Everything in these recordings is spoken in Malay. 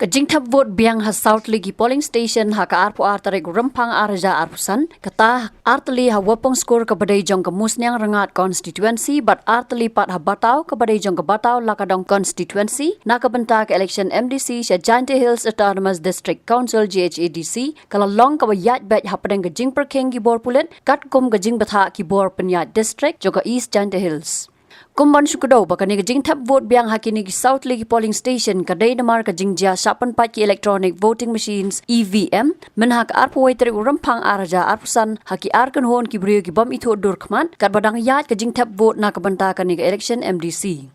Kajing Thep vote Biang has South Ligi polling station ha ka arpu artarek rempang arja arpusan kata artli ha wapong skor ke badai jong ke musnyang rengat constituency but artli pat ha batau ke badai jong ke batau lakadong constituency na ke bentak election MDC sya Jante Hills Autonomous District Council JHADC kala long ke Ïaid bet ha padang ke jing perking ki bor pulen kat kum ke jing betha ki bor Ïaid district juga East Jante Hills. Kumban Shukado bakani ke jing Thep vote Biang hakini ki South Ligi polling station kadai namar ke jing jia sapan pat ki electronic voting machines EVM men hak arpu waiter rempang arja arpusan haki arkan hon ki brio ki bom itu durkman kat badang Ïaid ke jing Thep vote na ke benta kani ke election MDC.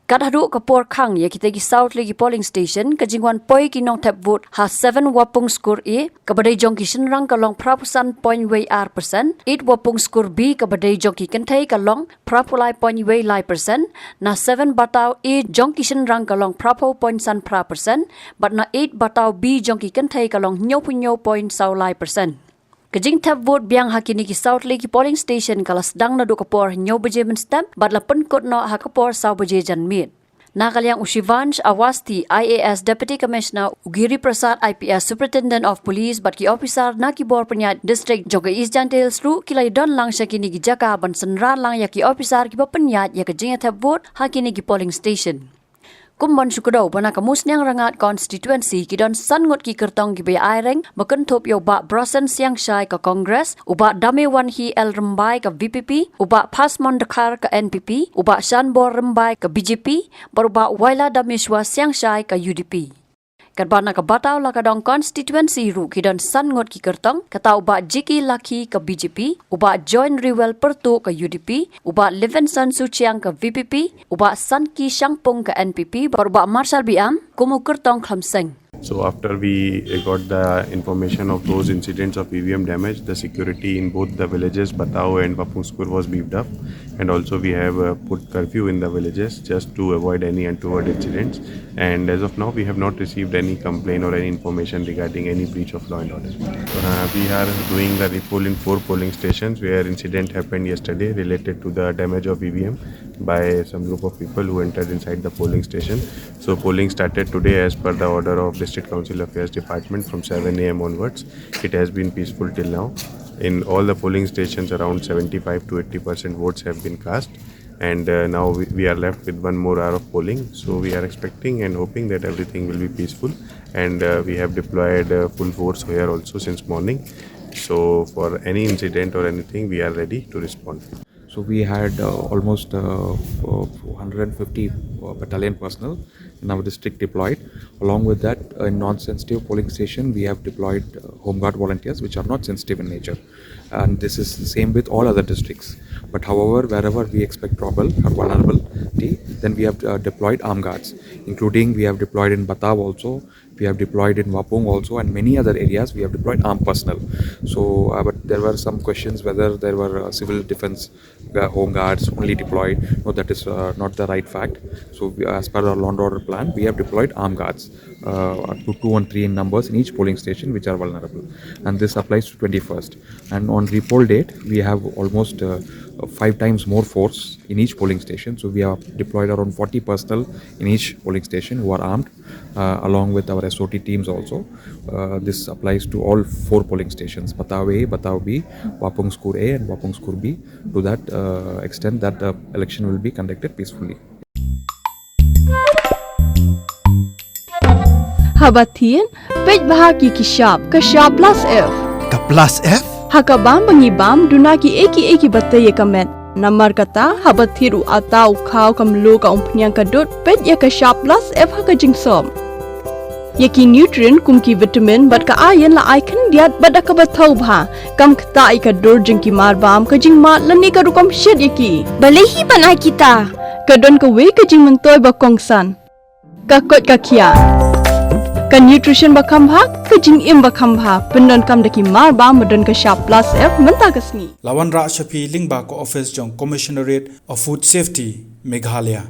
Kat hadu ke por khang ya kita ki South Ligi polling station ke jingwan poi ki nong Thep vote ha 7 wapung skor A ke badai jong ki senrang ka long prapusan point way R%, 8 wapung skor B ke badai jong ki kentai ka long prapulai point way lai percent, na 7 batau A jong ki senrang ka long prapo point san pra%, but na 8 batau B jong ki kentai ka long nyo point sau lai percent. Kajing Thep vote Biang hakini ki South Ligi polling station kala sedang na do kapor nyo beje men stem but la penkot no ha kapor sau beje jan mit. Na kalyang Ushivansh Awasti IAS Deputy Commissioner Ugiri Prasad IPS Superintendent of Police but ki officer na ki bor Ïaid district joga East Jante Hills ru kilai don lang syakini ki jaka ban senran lang ya ki officer ki Ïaid ya kajing Thep vote hakini ki polling station. Kumban Shukado bana ka musnyang rangat constituency ki don sangot ki kertong ki bay aireng makan top yo ba Brosen siang syai ka Congress uba dame wan hi el rembai ka VPP uba Pasmon Dakar ka NPP uba Shanbor rembai ka BJP baruba Waila Damishwa siang syai ka UDP. Kadbana ka batau la kadong constituency ru ki don sangot ki kertong kata uba Jiki Laki ka BJP uba Join Rewell Pertu ka UDP uba Livingston Suchiang ka VPP uba Sanki Shangpung ka NPP baruba Marshal Biang kumu kertong Khlem. So after we got the information of those incidents of EVM damage, the security in both the villages Batao and Wapungskur was beefed up, and also we have put curfew in the villages just to avoid any untoward incidents. And as of now, we have not received any complaint or any information regarding any breach of law and order. We are doing the repoll in 4 polling stations where incident happened yesterday related to the damage of EVM by some group of people who entered inside the polling station. So polling started today as per the order of District Council Affairs Department from 7 a.m. onwards. It has been peaceful till now. In all the polling stations, around 75 to 80% votes have been cast, and now we are left with 1 more hour of polling. So we are expecting and hoping that everything will be peaceful, and we have deployed full force here also since morning. So for any incident or anything, we are ready to respond. So we had almost 150 battalion personnel in our district deployed. Along with that, in non-sensitive polling station, we have deployed Home Guard volunteers, which are not sensitive in nature. And this is the same with all other districts. But however, wherever we expect trouble or vulnerability, then we have deployed armed guards, including we have deployed in Batao also, we have deployed in Wapung also, and many other areas we have deployed armed personnel. So, but there were some questions whether there were civil defense home guards only deployed. No, that is not the right fact. So, as per our law and order plan, we have deployed armed guards up to 2 and 3 in numbers in each polling station which are vulnerable, and this applies to 21st. And on repoll date, we have almost 5 times more force in each polling station. So we have deployed around 40 personnel in each polling station who are armed, along with our SOT teams also. This applies to all 4 polling stations, Batao A, Batao B, Wapungskur A and Wapungskur B, to that extent that the election will be conducted peacefully. Habatin, pej bahagi kishab, kashab plus F. Ka plus F? Hakabam bangibam dunaki eki bataye kamet. Namar kata habathiru atau kau kamlu ka umpnyang kadut pet ya ka sharp plus F haka jingsom. Yaki nutrient kumki vitamin bat ka iron la icon diat bat ka bathau bha kam kata ai ka dur jingki marbam ka jing mat lani ka rukam shed yaki. Balehi banai kita. Kadon ka we ka jing mentoy ba kongsan. Ka kot ka kia. Ka nutrition bakam bha ka jing im bakam bha pendon kam daki mar ba madon ka sharp plus F menta kasni Lawan Ra Shafi Lingba ko office jong Commissionerate of Food Safety Meghalaya.